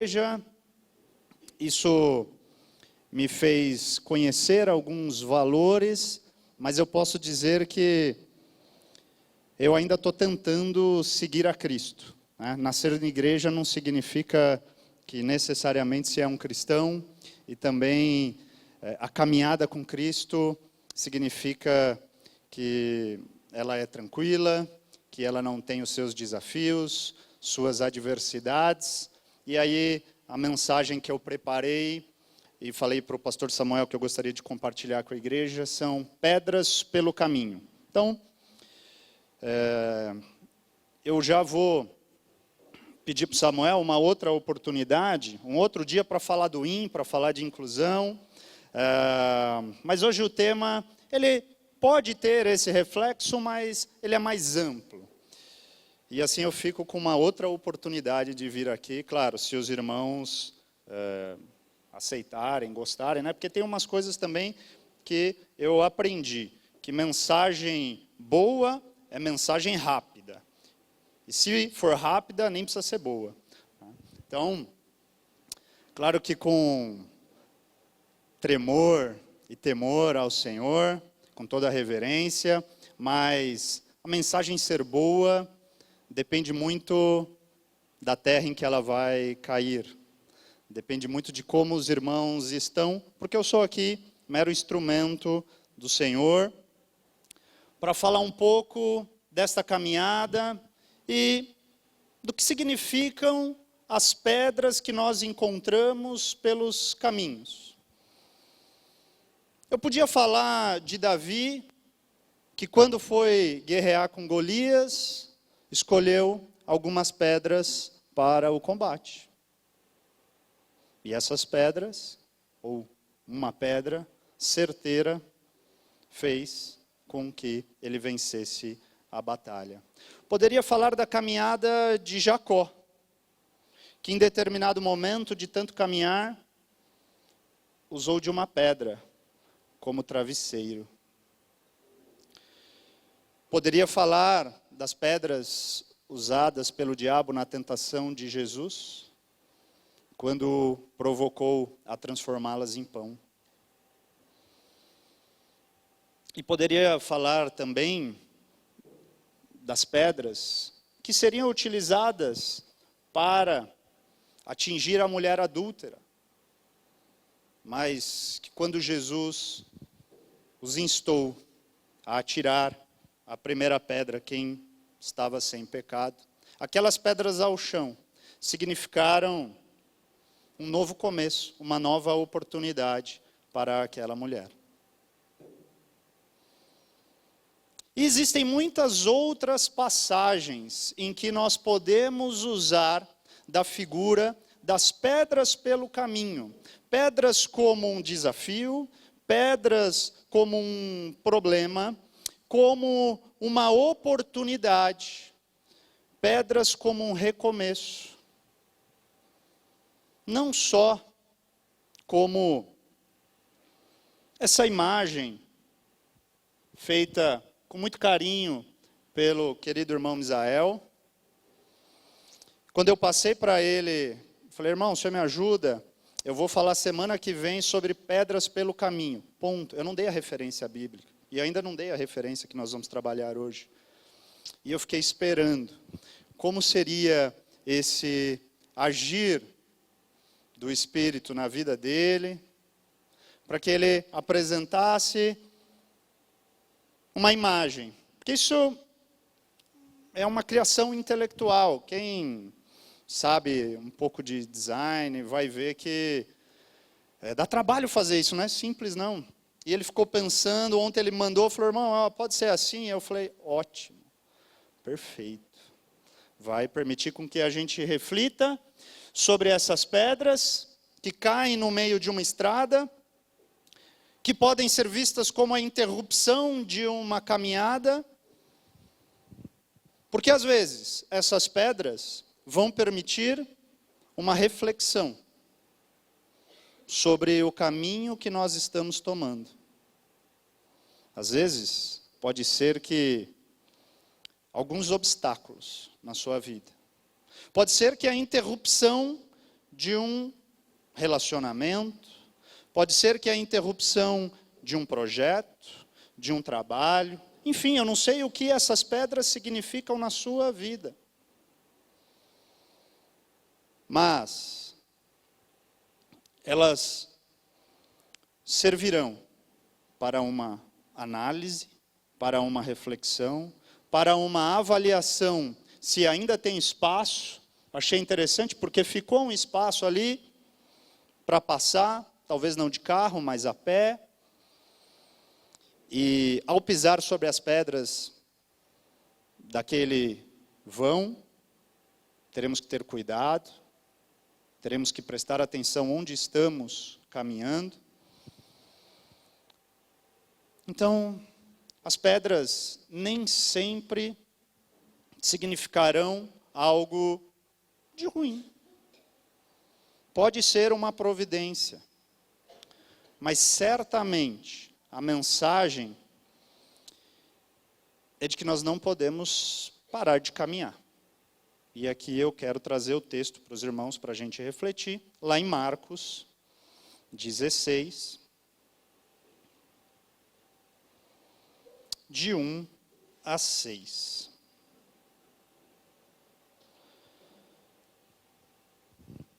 igreja, isso me fez conhecer alguns valores, mas eu posso dizer que eu ainda estou tentando seguir a Cristo, né? Nascer na igreja não significa que necessariamente se é um cristão, e também a caminhada com Cristo significa que ela é tranquila, que ela não tem os seus desafios, suas adversidades. E aí, a mensagem que eu preparei e falei para o pastor Samuel que eu gostaria de compartilhar com a igreja são pedras pelo caminho. Então, eu já vou pedir para o Samuel uma outra oportunidade, um outro dia para falar do IN, para falar de inclusão. Mas hoje o tema, ele pode ter esse reflexo, mas ele é mais amplo. E assim eu fico com uma outra oportunidade de vir aqui, claro, se os irmãos aceitarem, gostarem, né? Porque tem umas coisas também que eu aprendi, que mensagem boa é mensagem rápida. E se for rápida, nem precisa ser boa. Então, claro que com tremor e temor ao Senhor, com toda a reverência, mas a mensagem ser boa depende muito da terra em que ela vai cair. Depende muito de como os irmãos estão, porque eu sou aqui mero instrumento do Senhor, para falar um pouco desta caminhada e do que significam as pedras que nós encontramos pelos caminhos. Eu podia falar de Davi, que quando foi guerrear com Golias, escolheu algumas pedras para o combate. E essas pedras, ou uma pedra certeira, fez com que ele vencesse a batalha. Poderia falar da caminhada de Jacó, que em determinado momento de tanto caminhar, usou de uma pedra como travesseiro. Poderia falar das pedras usadas pelo diabo na tentação de Jesus, quando provocou a transformá-las em pão. E poderia falar também das pedras que seriam utilizadas para atingir a mulher adúltera, mas que quando Jesus os instou a atirar a primeira pedra, quem estava sem pecado, aquelas pedras ao chão significaram um novo começo, uma nova oportunidade para aquela mulher. E existem muitas outras passagens em que nós podemos usar da figura das pedras pelo caminho. Pedras como um desafio, pedras como um problema, como uma oportunidade, pedras como um recomeço. Não só como essa imagem feita com muito carinho pelo querido irmão Misael. Quando eu passei para ele, falei, irmão, o senhor me ajuda? Eu vou falar semana que vem sobre pedras pelo caminho. Ponto. Eu não dei a referência bíblica. E ainda não dei a referência que nós vamos trabalhar hoje. E eu fiquei esperando. Como seria esse agir do Espírito na vida dele, para que ele apresentasse uma imagem. Porque isso é uma criação intelectual. Quem sabe um pouco de design vai ver que dá trabalho fazer isso, não é simples não. E ele ficou pensando, ontem ele mandou, falou, irmão, pode ser assim? Eu falei, ótimo, perfeito. Vai permitir com que a gente reflita sobre essas pedras que caem no meio de uma estrada, que podem ser vistas como a interrupção de uma caminhada, porque às vezes essas pedras vão permitir uma reflexão sobre o caminho que nós estamos tomando. Às vezes, pode ser que alguns obstáculos na sua vida. Pode ser que a interrupção de um relacionamento, pode ser que a interrupção de um projeto, de um trabalho, enfim, eu não sei o que essas pedras significam na sua vida. Mas elas servirão para uma análise, para uma reflexão, para uma avaliação, se ainda tem espaço. Achei interessante porque ficou um espaço ali para passar, talvez não de carro, mas a pé. E ao pisar sobre as pedras daquele vão, teremos que ter cuidado, teremos que prestar atenção onde estamos caminhando. Então, as pedras nem sempre significarão algo de ruim. Pode ser uma providência, mas certamente a mensagem é de que nós não podemos parar de caminhar. E aqui eu quero trazer o texto para os irmãos para a gente refletir, lá em Marcos 16, de 1 a 6.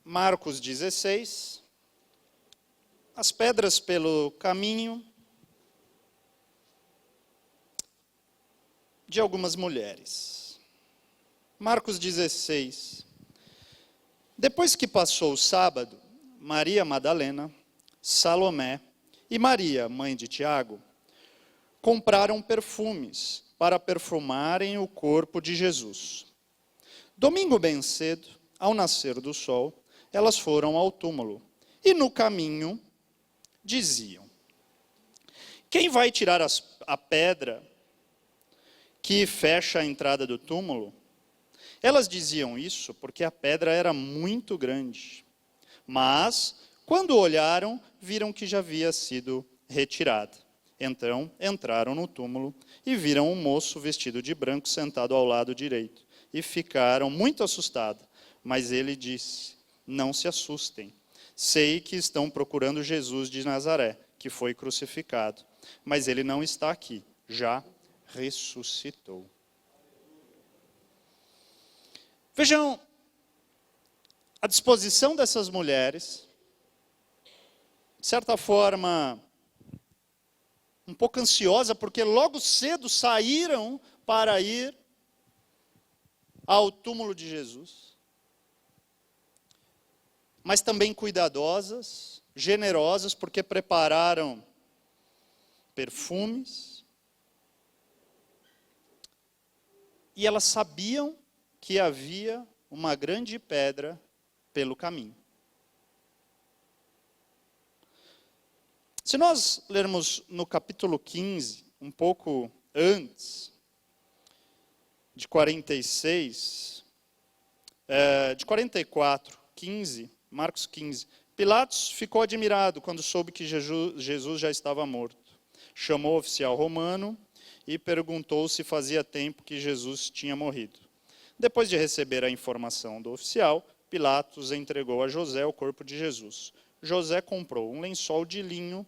Marcos 16, as pedras pelo caminho de algumas mulheres. Marcos 16. Depois que passou o sábado, Maria Madalena, Salomé e Maria, mãe de Tiago, compraram perfumes para perfumarem o corpo de Jesus. Domingo bem cedo, ao nascer do sol, elas foram ao túmulo e no caminho diziam: quem vai tirar a pedra que fecha a entrada do túmulo? Elas diziam isso porque a pedra era muito grande. Mas, quando olharam, viram que já havia sido retirada. Então, entraram no túmulo e viram um moço vestido de branco sentado ao lado direito. E ficaram muito assustados. Mas ele disse: não se assustem. Sei que estão procurando Jesus de Nazaré, que foi crucificado. Mas ele não está aqui, já ressuscitou. Vejam, a disposição dessas mulheres, de certa forma, um pouco ansiosa, porque logo cedo saíram para ir ao túmulo de Jesus. Mas também cuidadosas, generosas, porque prepararam perfumes. E elas sabiam que havia uma grande pedra pelo caminho. Se nós lermos no capítulo 15, um pouco antes, de 46, de 44, 15, Marcos 15, Pilatos ficou admirado quando soube que Jesus já estava morto. Chamou o oficial romano e perguntou se fazia tempo que Jesus tinha morrido. Depois de receber a informação do oficial, Pilatos entregou a José o corpo de Jesus. José comprou um lençol de linho,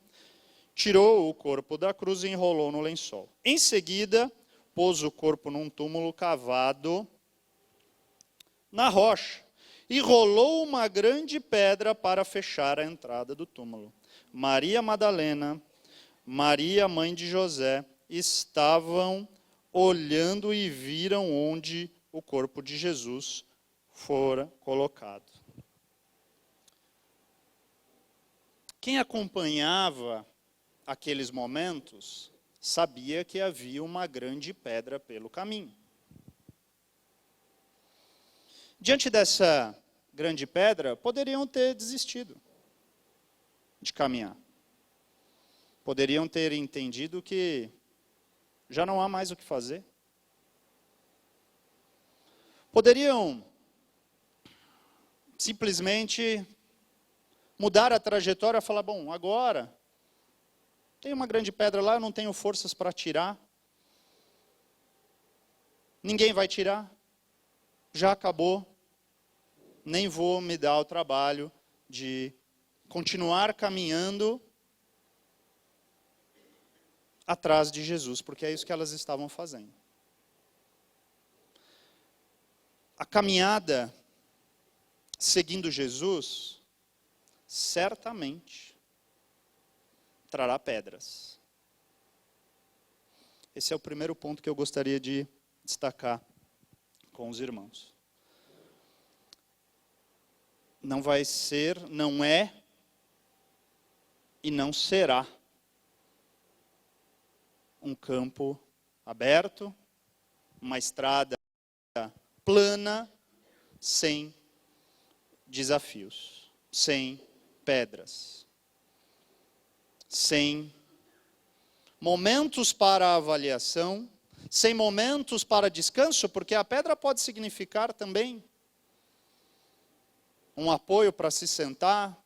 tirou o corpo da cruz e enrolou no lençol. Em seguida, pôs o corpo num túmulo cavado na rocha e rolou uma grande pedra para fechar a entrada do túmulo. Maria Madalena, Maria, mãe de José, estavam olhando e viram onde o corpo de Jesus fora colocado. Quem acompanhava aqueles momentos sabia que havia uma grande pedra pelo caminho. Diante dessa grande pedra, poderiam ter desistido de caminhar. Poderiam ter entendido que já não há mais o que fazer. Poderiam simplesmente mudar a trajetória e falar: bom, agora tem uma grande pedra lá, eu não tenho forças para tirar. Ninguém vai tirar. Já acabou. nem vou me dar o trabalho de continuar caminhando atrás de Jesus, porque é isso que elas estavam fazendo. A caminhada seguindo Jesus, certamente trará pedras. Esse é o primeiro ponto que eu gostaria de destacar com os irmãos. Não vai ser, não é e não será um campo aberto, uma estrada plana, sem desafios, sem pedras, sem momentos para avaliação, sem momentos para descanso, porque a pedra pode significar também um apoio para se sentar.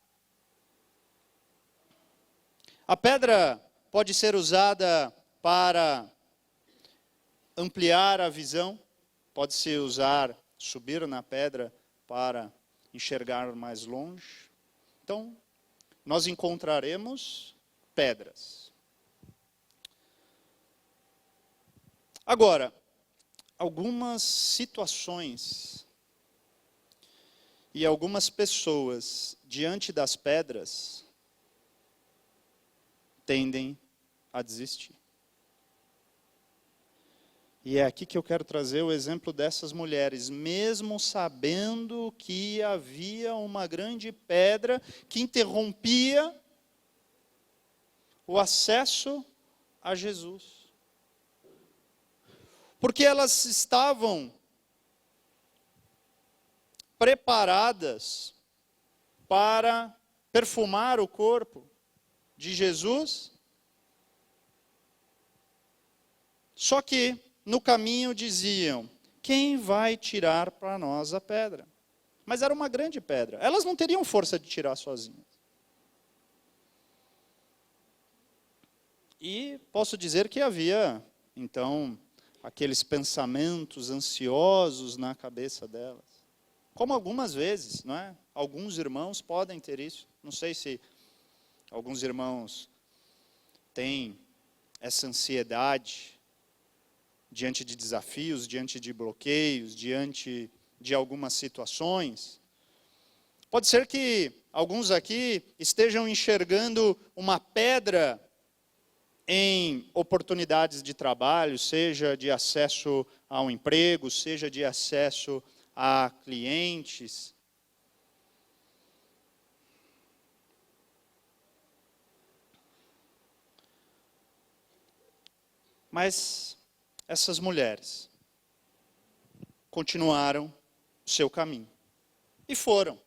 A pedra pode ser usada para ampliar a visão, pode-se usar, subir na pedra para enxergar mais longe. Então, nós encontraremos pedras. Agora, algumas situações e algumas pessoas diante das pedras tendem a desistir. E é aqui que eu quero trazer o exemplo dessas mulheres, mesmo sabendo que havia uma grande pedra que interrompia o acesso a Jesus. Porque elas estavam preparadas para perfumar o corpo de Jesus. Só que no caminho diziam: quem vai tirar para nós a pedra? Mas era uma grande pedra. Elas não teriam força de tirar sozinhas. E posso dizer que havia, então, aqueles pensamentos ansiosos na cabeça delas. Como algumas vezes, não é? Alguns irmãos podem ter isso. Não sei se alguns irmãos têm essa ansiedade diante de desafios, diante de bloqueios, diante de algumas situações. Pode ser que alguns aqui estejam enxergando uma pedra em oportunidades de trabalho, seja de acesso a um emprego, seja de acesso a clientes. Mas essas mulheres continuaram o seu caminho e foram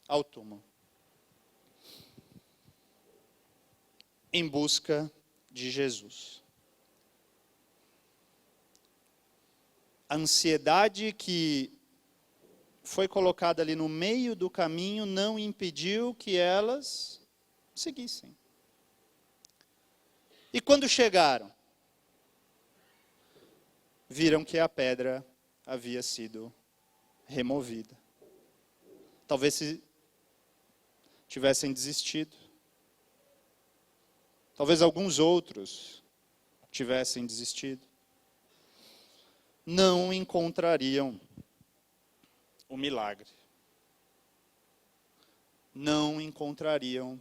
ao túmulo em busca de Jesus. A ansiedade que foi colocada ali no meio do caminho não impediu que elas seguissem. E quando chegaram, viram que a pedra havia sido removida. Talvez se tivessem desistido. Talvez alguns outros tivessem desistido. Não encontrariam o milagre. Não encontrariam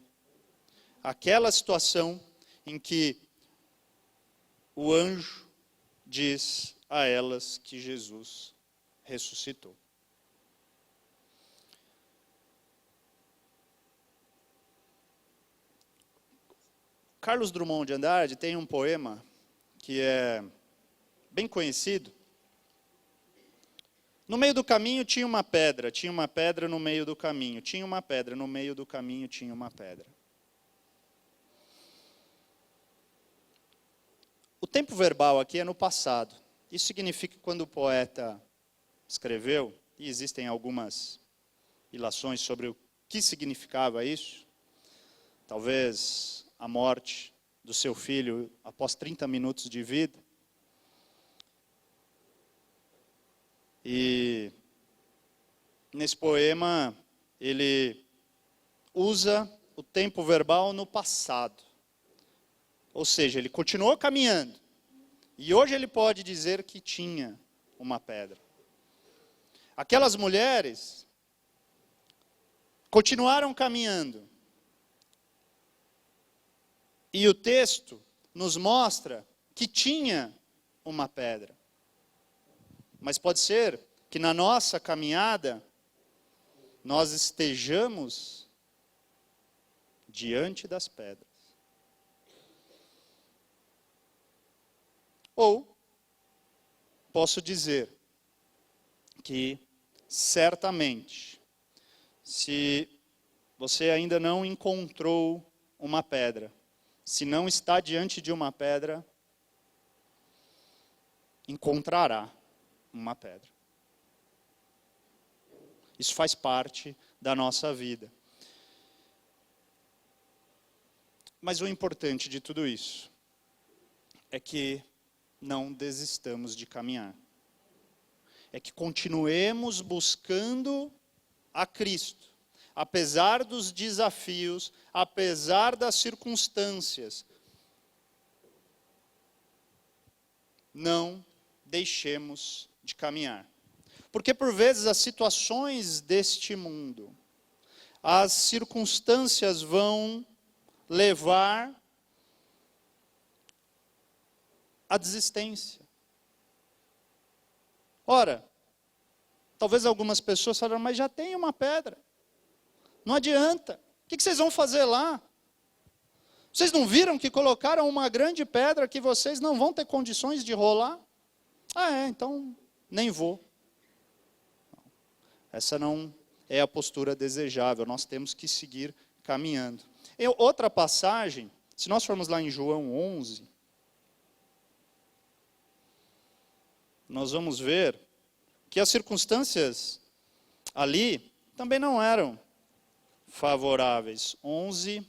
aquela situação em que o anjo diz a elas que Jesus ressuscitou. Carlos Drummond de Andrade tem um poema que é bem conhecido. No meio do caminho tinha uma pedra no meio do caminho, tinha uma pedra, no meio do caminho tinha uma pedra. O tempo verbal aqui é no passado. Isso significa que quando o poeta escreveu, e existem algumas ilações sobre o que significava isso, talvez a morte do seu filho após 30 minutos de vida. E nesse poema, ele usa o tempo verbal no passado. Ou seja, ele continuou caminhando. E hoje ele pode dizer que tinha uma pedra. Aquelas mulheres continuaram caminhando. E o texto nos mostra que tinha uma pedra. Mas pode ser que na nossa caminhada nós estejamos diante das pedras. Ou posso dizer que certamente, se você ainda não encontrou uma pedra, se não está diante de uma pedra, encontrará uma pedra. Isso faz parte da nossa vida. Mas o importante de tudo isso é que não desistamos de caminhar. É que continuemos buscando a Cristo. Apesar dos desafios, apesar das circunstâncias, não deixemos de caminhar. Porque por vezes as situações deste mundo, as circunstâncias vão levar à desistência. Ora, talvez algumas pessoas falem, mas já tem uma pedra. Não adianta. O que vocês vão fazer lá? Vocês não viram que colocaram uma grande pedra que vocês não vão ter condições de rolar? Então nem vou. Essa não é a postura desejável. Nós temos que seguir caminhando. Outra passagem, se nós formos lá em João 11, nós vamos ver que as circunstâncias ali também não eram favoráveis. 11,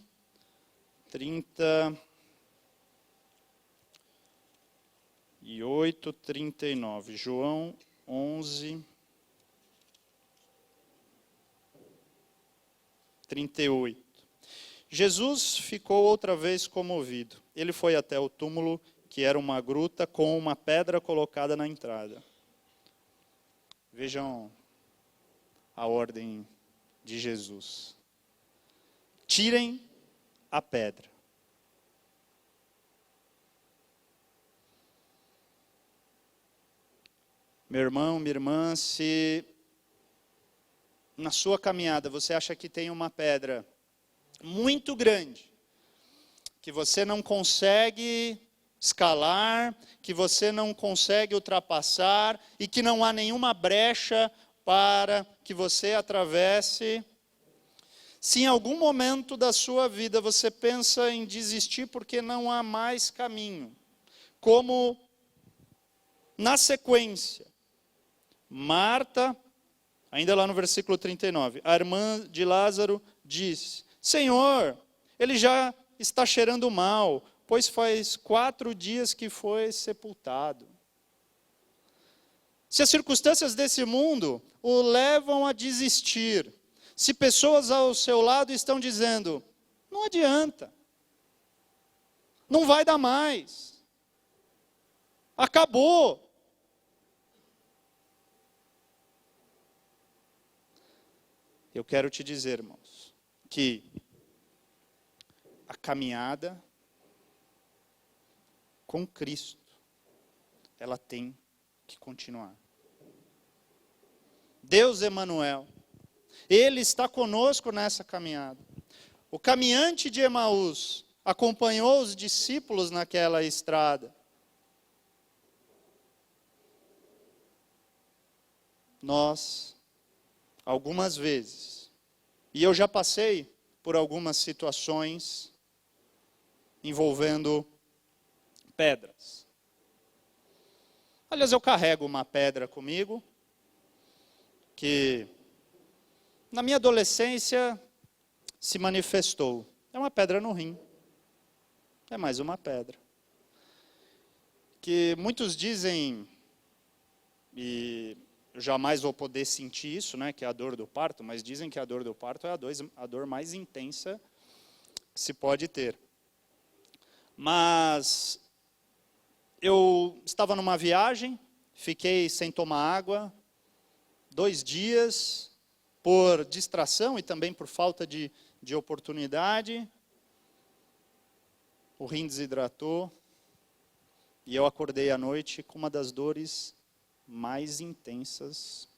38, 39. João 11, 38. Jesus ficou outra vez comovido. Ele foi até o túmulo, que era uma gruta com uma pedra colocada na entrada. Vejam a ordem de Jesus. Tirem a pedra. Meu irmão, minha irmã, se na sua caminhada você acha que tem uma pedra muito grande, que você não consegue escalar, que você não consegue ultrapassar e que não há nenhuma brecha para que você atravesse, se em algum momento da sua vida você pensa em desistir porque não há mais caminho, como na sequência, Marta, ainda lá no versículo 39, a irmã de Lázaro disse, Senhor, ele já está cheirando mal, pois faz 4 dias que foi sepultado. Se as circunstâncias desse mundo o levam a desistir, se pessoas ao seu lado estão dizendo, não adianta, não vai dar mais, acabou. Eu quero te dizer, irmãos, que a caminhada com Cristo, ela tem que continuar. Deus Emanuel, Ele está conosco nessa caminhada. O caminhante de Emaús acompanhou os discípulos naquela estrada. Nós, algumas vezes, e eu já passei por algumas situações envolvendo pedras. Aliás, eu carrego uma pedra comigo, que na minha adolescência se manifestou. É uma pedra no rim. É mais uma pedra. Que muitos dizem, e eu jamais vou poder sentir isso, né, que é a dor do parto, mas dizem que a dor do parto é a dor mais intensa que se pode ter. Mas eu estava numa viagem, fiquei sem tomar água 2 dias, por distração e também por falta de oportunidade. O rim desidratou e eu acordei à noite com uma das dores mais intensas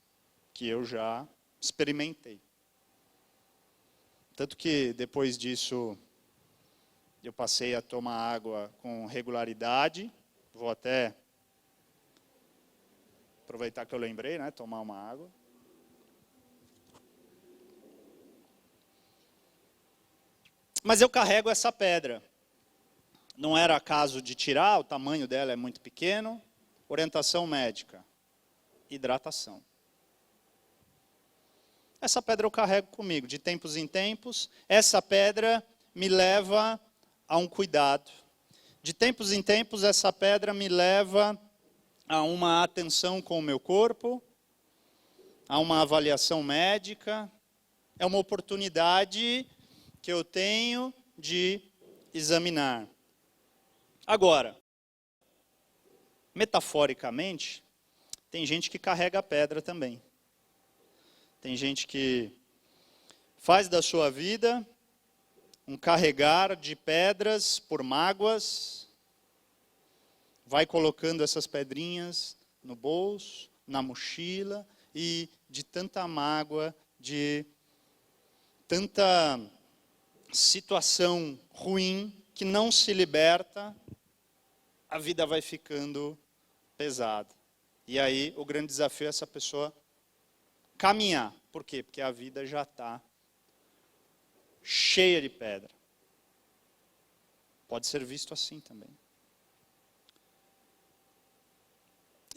que eu já experimentei. Tanto que depois disso eu passei a tomar água com regularidade. Vou até aproveitar que eu lembrei, né, tomar uma água. Mas eu carrego essa pedra. Não era caso de tirar, o tamanho dela é muito pequeno. Orientação médica. Hidratação. Essa pedra eu carrego comigo, de tempos em tempos. Essa pedra me leva a um cuidado. De tempos em tempos, essa pedra me leva a uma atenção com o meu corpo, a uma avaliação médica. É uma oportunidade que eu tenho de examinar. Agora, metaforicamente, tem gente que carrega a pedra também. Tem gente que faz da sua vida um carregar de pedras por mágoas, vai colocando essas pedrinhas no bolso, na mochila, e de tanta mágoa, de tanta situação ruim que não se liberta, a vida vai ficando pesada. E aí o grande desafio é essa pessoa caminhar. Por quê? Porque a vida já está cheia de pedra. Pode ser visto assim também.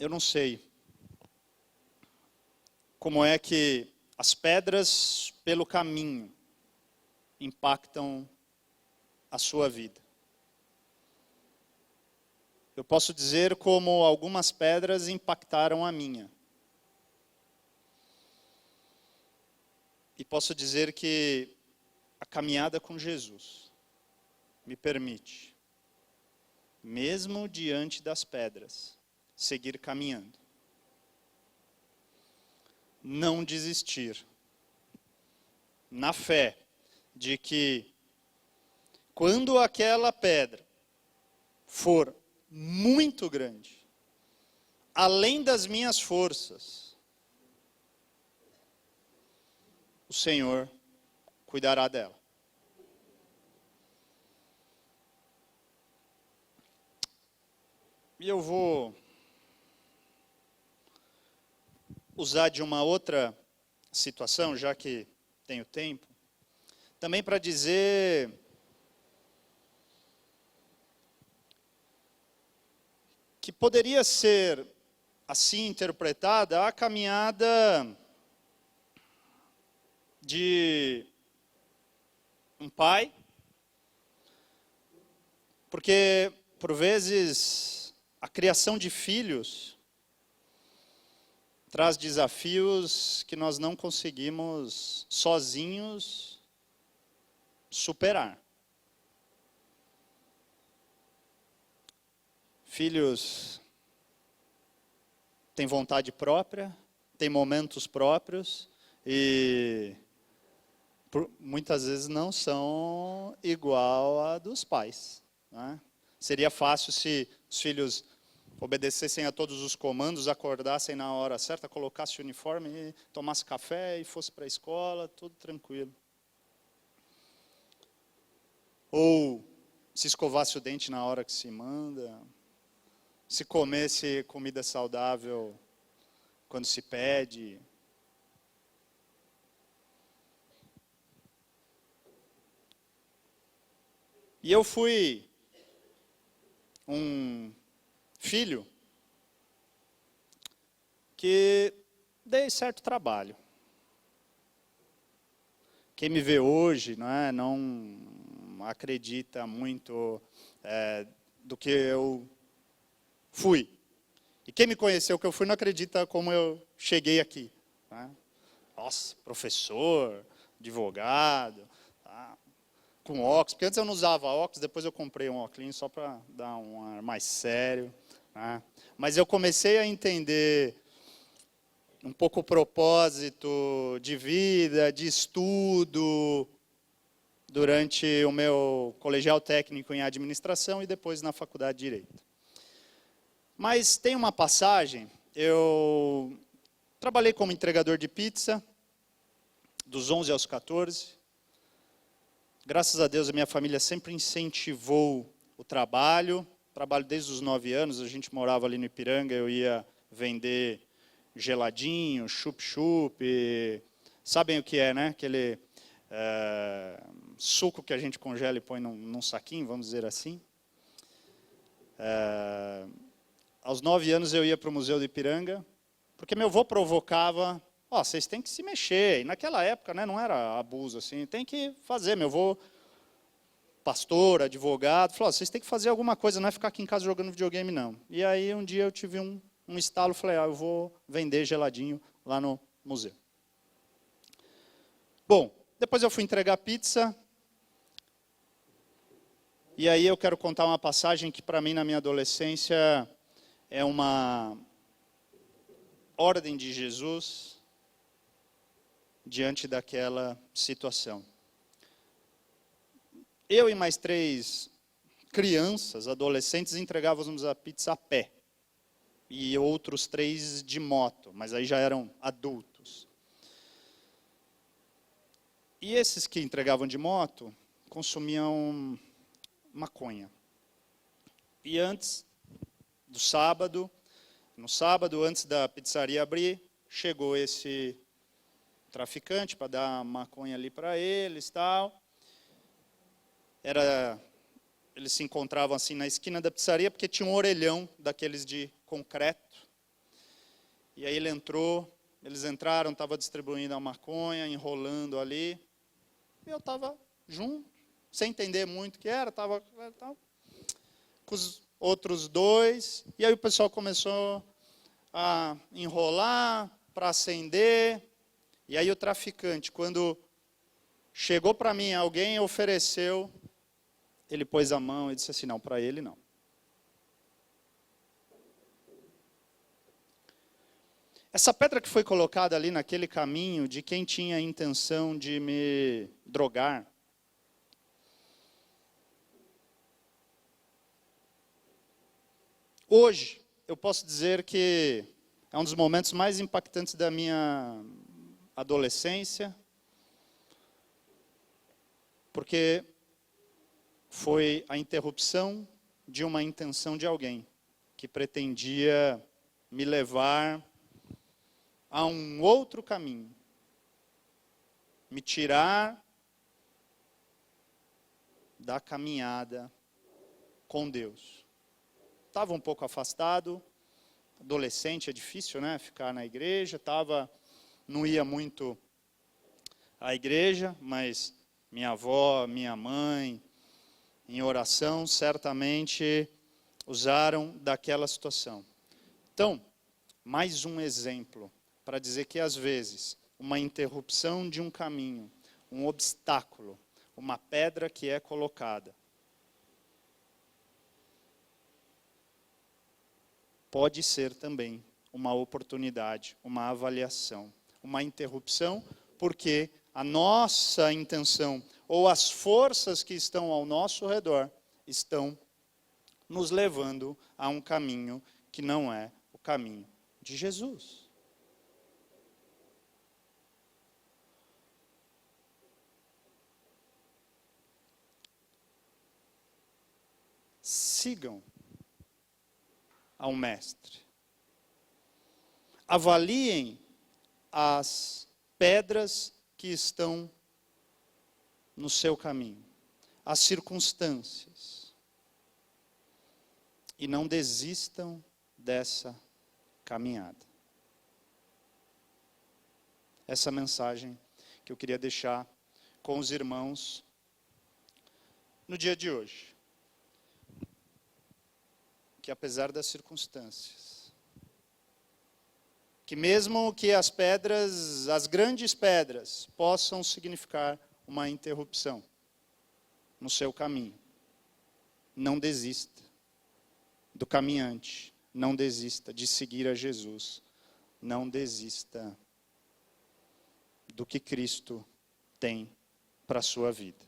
Eu não sei como é que as pedras pelo caminho impactam a sua vida. Eu posso dizer como algumas pedras impactaram a minha. E posso dizer que a caminhada com Jesus me permite, mesmo diante das pedras, seguir caminhando. Não desistir. Na fé de que, quando aquela pedra for muito grande, além das minhas forças, o Senhor cuidará dela. E eu vou usar de uma outra situação, já que tenho tempo, também para dizer que poderia ser assim interpretada a caminhada de um pai, porque por vezes a criação de filhos traz desafios que nós não conseguimos sozinhos superar. Filhos têm vontade própria, têm momentos próprios e muitas vezes não são igual a dos pais, né? Seria fácil se os filhos obedecessem a todos os comandos, acordassem na hora certa, colocassem o uniforme, e tomasse café e fosse para a escola, tudo tranquilo. Ou se escovasse o dente na hora que se manda, se comesse comida saudável quando se pede. E eu fui um filho que dei certo trabalho. Quem me vê hoje não acredita muito do que eu fui. E quem me conheceu que eu fui não acredita como eu cheguei aqui. Né? Nossa, professor, advogado, tá? Com óculos. Porque antes eu não usava óculos, depois eu comprei um óculos só para dar um ar mais sério. Né? Mas eu comecei a entender um pouco o propósito de vida, de estudo, durante o meu colegial técnico em administração e depois na faculdade de Direito. Mas tem uma passagem, eu trabalhei como entregador de pizza, dos 11 aos 14. Graças a Deus a minha família sempre incentivou o trabalho desde os 9 anos, a gente morava ali no Ipiranga, eu ia vender geladinho, chup-chup, sabem o que é, né? Aquele suco que a gente congela e põe num saquinho, vamos dizer assim. Aos 9 anos eu ia para o Museu do Ipiranga, porque meu avô provocava, vocês têm que se mexer. E naquela época, né, não era abuso assim, tem que fazer. Meu avô, pastor, advogado, falou, vocês têm que fazer alguma coisa, não é ficar aqui em casa jogando videogame, não. E aí um dia eu tive um estalo, falei, eu vou vender geladinho lá no museu. Bom, depois eu fui entregar pizza, e aí eu quero contar uma passagem que para mim na minha adolescência é uma ordem de Jesus diante daquela situação. Eu e mais 3 crianças, adolescentes, entregávamos a pizza a pé. E outros 3 de moto, mas aí já eram adultos. E esses que entregavam de moto consumiam maconha. E antes do sábado, no sábado, antes da pizzaria abrir, chegou esse traficante para dar maconha ali para eles, tal. Eles se encontravam assim na esquina da pizzaria porque tinha um orelhão daqueles de concreto. E aí eles entraram, estava distribuindo a maconha, enrolando ali. E eu estava junto, sem entender muito o que era, estava com os outros 2. E aí o pessoal começou a enrolar para acender. E aí o traficante, quando chegou para mim, alguém ofereceu, ele pôs a mão e disse assim, não, para ele não. Essa pedra que foi colocada ali naquele caminho de quem tinha a intenção de me drogar, hoje eu posso dizer que é um dos momentos mais impactantes da minha adolescência, porque foi a interrupção de uma intenção de alguém que pretendia me levar a um outro caminho, me tirar da caminhada com Deus. Estava um pouco afastado, adolescente é difícil, né, ficar na igreja, não ia muito à igreja, mas minha avó, minha mãe, em oração, certamente usaram daquela situação. Então, mais um exemplo para dizer que às vezes uma interrupção de um caminho, um obstáculo, uma pedra que é colocada, pode ser também uma oportunidade, uma avaliação, uma interrupção, porque a nossa intenção ou as forças que estão ao nosso redor estão nos levando a um caminho que não é o caminho de Jesus. Sigam ao Mestre. Avaliem as pedras que estão no seu caminho, as circunstâncias. E não desistam dessa caminhada. Essa mensagem que eu queria deixar com os irmãos no dia de hoje. Que apesar das circunstâncias, Que mesmo que as pedras, as grandes pedras, possam significar uma interrupção no seu caminho. Não desista do caminhante. Não desista de seguir a Jesus. Não desista do que Cristo tem para a sua vida.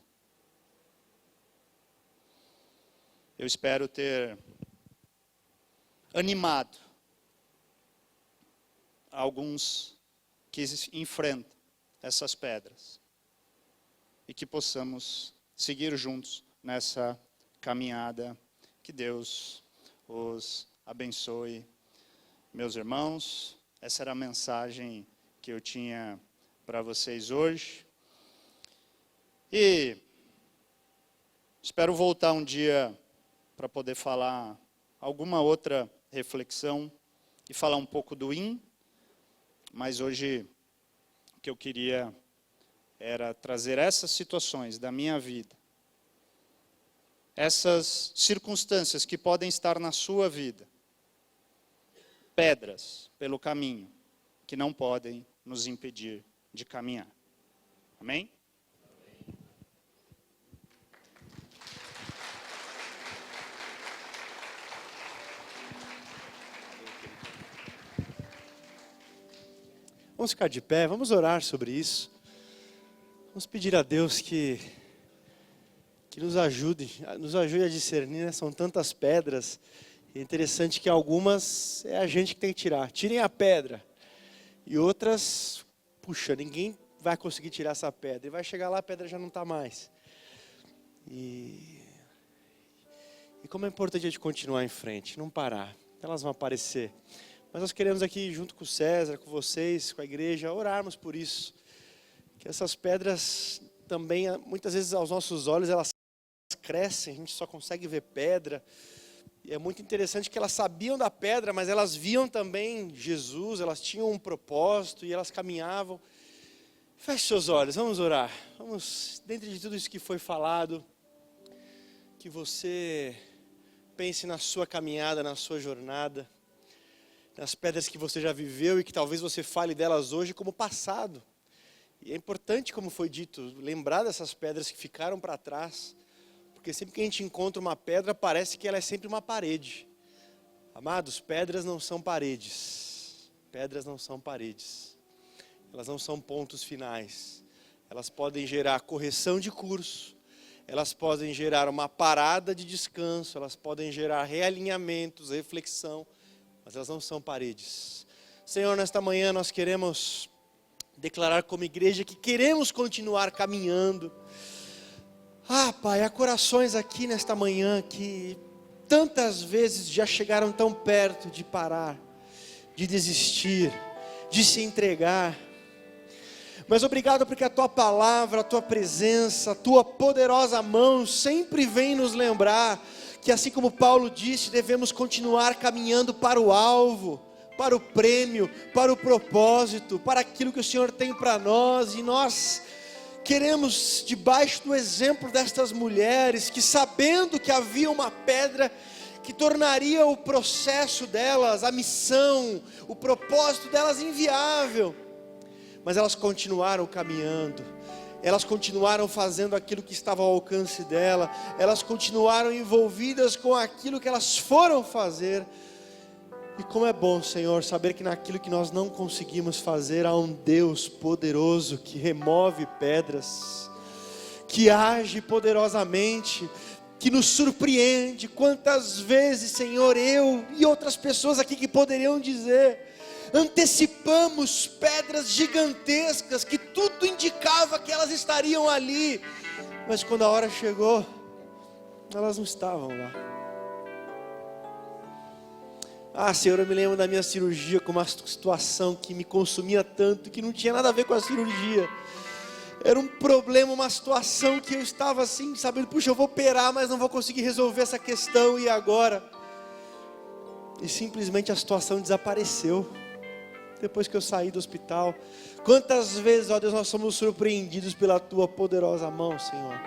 Eu espero ter animado alguns que enfrentam essas pedras e que possamos seguir juntos nessa caminhada. Que Deus os abençoe, meus irmãos. Essa era a mensagem que eu tinha para vocês hoje. E espero voltar um dia para poder falar alguma outra reflexão e falar um pouco do IN. Mas hoje o que eu queria era trazer essas situações da minha vida, essas circunstâncias que podem estar na sua vida, pedras pelo caminho, que não podem nos impedir de caminhar. Amém? Vamos ficar de pé, vamos orar sobre isso. Vamos pedir a Deus que nos ajude a discernir, né? São tantas pedras. É interessante que algumas é a gente que tem que tirar. Tirem a pedra. E outras, puxa, ninguém vai conseguir tirar essa pedra. E vai chegar lá, a pedra já não está mais. E como é importante a gente continuar em frente, não parar. Elas vão aparecer. Mas nós queremos aqui, junto com o César, com vocês, com a igreja, orarmos por isso. Que essas pedras também, muitas vezes aos nossos olhos, elas crescem, a gente só consegue ver pedra. E é muito interessante que elas sabiam da pedra, mas elas viam também Jesus, elas tinham um propósito e elas caminhavam. Feche seus olhos, vamos orar. Vamos, dentro de tudo isso que foi falado, que você pense na sua caminhada, na sua jornada, nas pedras que você já viveu e que talvez você fale delas hoje como passado. E é importante, como foi dito, lembrar dessas pedras que ficaram para trás, porque sempre que a gente encontra uma pedra, parece que ela é sempre uma parede. Amados, pedras não são paredes. Pedras não são paredes. Elas não são pontos finais. Elas podem gerar correção de curso, elas podem gerar uma parada de descanso, elas podem gerar realinhamentos, reflexão, mas elas não são paredes. Senhor, nesta manhã nós queremos declarar como igreja que queremos continuar caminhando. Pai, há corações aqui nesta manhã que tantas vezes já chegaram tão perto de parar, de desistir, de se entregar. Mas obrigado porque a Tua palavra, a Tua presença, a Tua poderosa mão sempre vem nos lembrar que assim como Paulo disse, devemos continuar caminhando para o alvo, para o prêmio, para o propósito, para aquilo que o Senhor tem para nós. E nós queremos, debaixo do exemplo destas mulheres, que sabendo que havia uma pedra que tornaria o processo delas, a missão, o propósito delas inviável, mas elas continuaram caminhando. Elas continuaram fazendo aquilo que estava ao alcance dela. Elas continuaram envolvidas com aquilo que elas foram fazer. E como é bom, Senhor, saber que naquilo que nós não conseguimos fazer, há um Deus poderoso que remove pedras, que age poderosamente, que nos surpreende. Quantas vezes, Senhor, eu e outras pessoas aqui que poderiam dizer, antecipamos pedras gigantescas que tudo indicava que elas estariam ali, mas quando a hora chegou, elas não estavam lá. Senhor, eu me lembro da minha cirurgia com uma situação que me consumia tanto, que não tinha nada a ver com a cirurgia. Era um problema, uma situação que eu estava assim, sabendo, puxa, eu vou operar, mas não vou conseguir resolver essa questão, e agora? E simplesmente a situação desapareceu. Depois que eu saí do hospital, quantas vezes, ó Deus, nós somos surpreendidos pela Tua poderosa mão, Senhor.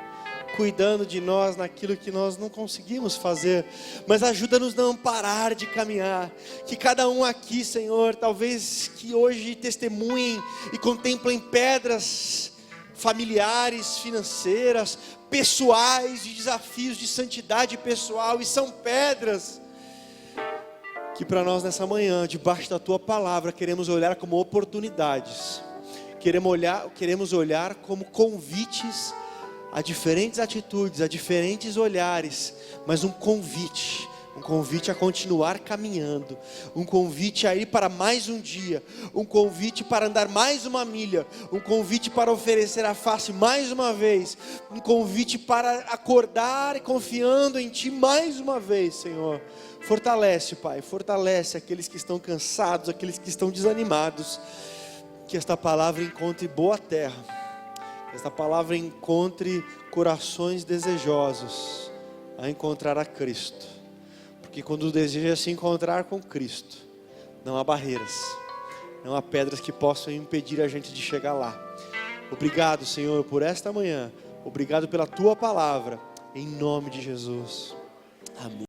cuidando de nós naquilo que nós não conseguimos fazer, mas ajuda-nos a não parar de caminhar. Que cada um aqui, Senhor, talvez que hoje testemunhem e contemplem pedras familiares, financeiras, pessoais, de desafios de santidade pessoal, e são pedras que para nós nessa manhã, debaixo da Tua palavra, queremos olhar como oportunidades, queremos olhar como convites a diferentes atitudes, a diferentes olhares, mas um convite a continuar caminhando, um convite a ir para mais um dia, um convite para andar mais uma milha, um convite para oferecer a face mais uma vez, um convite para acordar confiando em Ti mais uma vez, Senhor. Fortalece, Pai, fortalece aqueles que estão cansados, aqueles que estão desanimados, que esta palavra encontre boa terra, que esta palavra encontre corações desejosos a encontrar a Cristo. Porque quando deseja se encontrar com Cristo, não há barreiras, não há pedras que possam impedir a gente de chegar lá. Obrigado, Senhor, por esta manhã. Obrigado pela Tua palavra, em nome de Jesus. Amém.